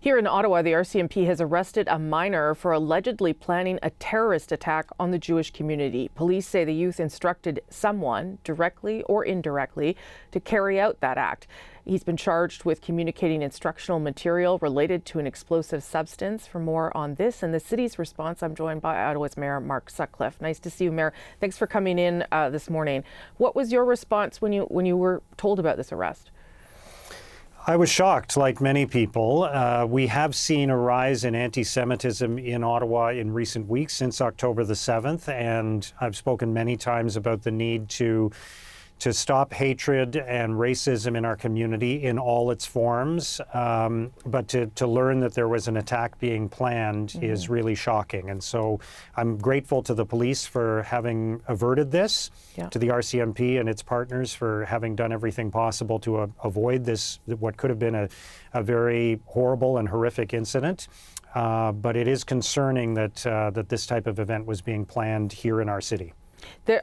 Here in Ottawa, the RCMP has arrested a minor for allegedly planning a terrorist attack on the Jewish community. Police say the youth instructed someone, directly or indirectly, to carry out that act. He's been charged with communicating instructional material related to an explosive substance. For more on this and the city's response, I'm joined by Ottawa's Mayor Mark Sutcliffe. Nice to see you, Mayor. Thanks for coming in this morning. What was your response when you were told about this arrest? I was shocked, like many people. We have seen a rise in anti-Semitism in Ottawa in recent weeks since October the 7th, and I've spoken many times about the need to stop hatred and racism in our community in all its forms. But to learn that there was an attack being planned is really shocking. And so I'm grateful to the police for having averted this, to the RCMP and its partners for having done everything possible to avoid this, what could have been a very horrible and horrific incident. But it is concerning that this type of event was being planned here in our city.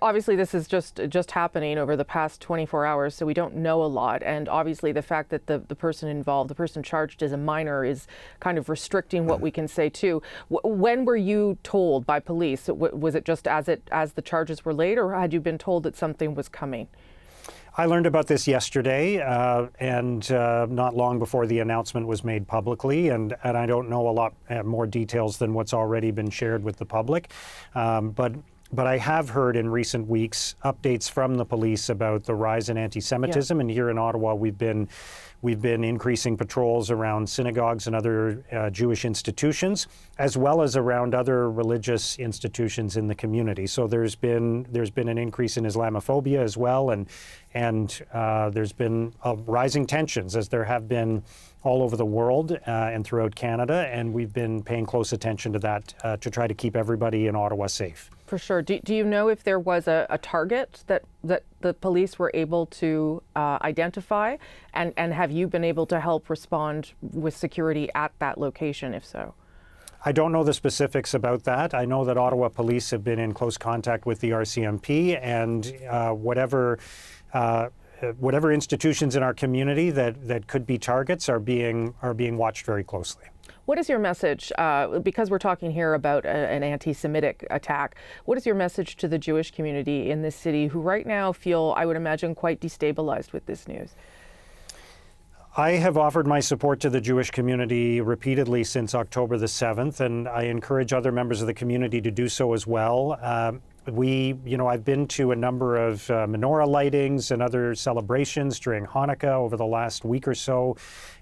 Obviously, this is just happening over the past 24 hours, so we don't know a lot. And obviously, the fact that the person involved, the person charged as a minor, is kind of restricting what we can say too. When were you told by police? Was it just as the charges were laid, or had you been told that something was coming? I learned about this yesterday, and not long before the announcement was made publicly, and I don't know a lot more details than what's already been shared with the public. But I have heard in recent weeks updates from the police about the rise in anti-Semitism, and here in Ottawa we've been increasing patrols around synagogues and other Jewish institutions, as well as around other religious institutions in the community. So there's been an increase in Islamophobia as well, and there's been rising tensions, as there have been all over the world and throughout Canada, and we've been paying close attention to that to try to keep everybody in Ottawa safe. For sure. Do you know if there was a target that the police were able to identify, and have you been able to help respond with security at that location, if so? I don't know the specifics about that. I know that Ottawa police have been in close contact with the RCMP, and whatever institutions in our community that could be targets are being watched very closely. What is your message, because we're talking here about an anti-Semitic attack, what is your message to the Jewish community in this city who right now feel, I would imagine, quite destabilized with this news? I have offered my support to the Jewish community repeatedly since October the 7th, and I encourage other members of the community to do so as well. I've been to a number of menorah lightings and other celebrations during Hanukkah over the last week or so.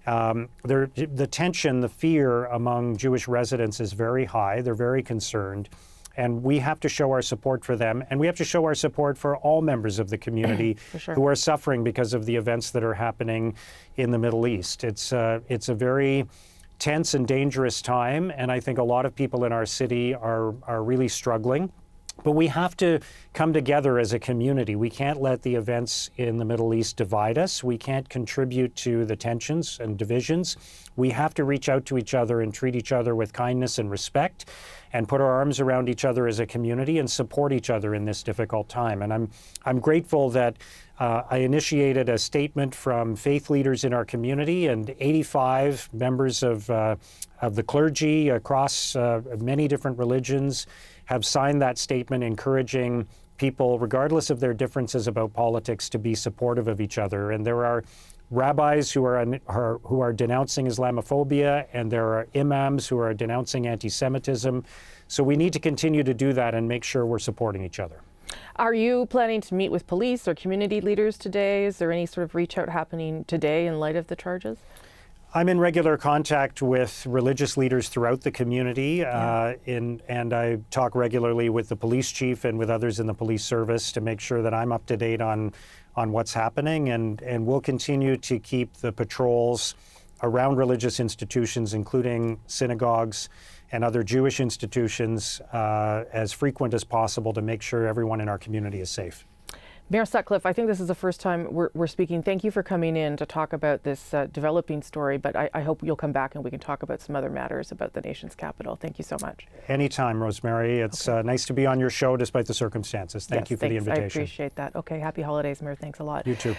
The tension, the fear among Jewish residents is very high. They're very concerned. And we have to show our support for them, and we have to show our support for all members of the community who are suffering because of the events that are happening in the Middle East. It's a very tense and dangerous time, and I think a lot of people in our city are really struggling. But we have to come together as a community. We can't let the events in the Middle East divide us. We can't contribute to the tensions and divisions. We have to reach out to each other and treat each other with kindness and respect, and put our arms around each other as a community and support each other in this difficult time. And I'm grateful that I initiated a statement from faith leaders in our community, and 85 members of the clergy across many different religions have signed that statement, encouraging people, regardless of their differences about politics, to be supportive of each other. And there are rabbis who are denouncing Islamophobia, and there are imams who are denouncing anti-Semitism. So we need to continue to do that and make sure we're supporting each other. Are you planning to meet with police or community leaders today? Is there any sort of reach out happening today in light of the charges? I'm in regular contact with religious leaders throughout the community, and I talk regularly with the police chief and with others in the police service to make sure that I'm up to date on what's happening, and we'll continue to keep the patrols around religious institutions, including synagogues and other Jewish institutions, as frequent as possible to make sure everyone in our community is safe. Mayor Sutcliffe, I think this is the first time we're speaking. Thank you for coming in to talk about this developing story, but I hope you'll come back and we can talk about some other matters about the nation's capital. Thank you so much. Anytime, Rosemary. It's nice to be on your show despite the circumstances. Thank you for the invitation. I appreciate that. Okay, happy holidays, Mayor. Thanks a lot. You too.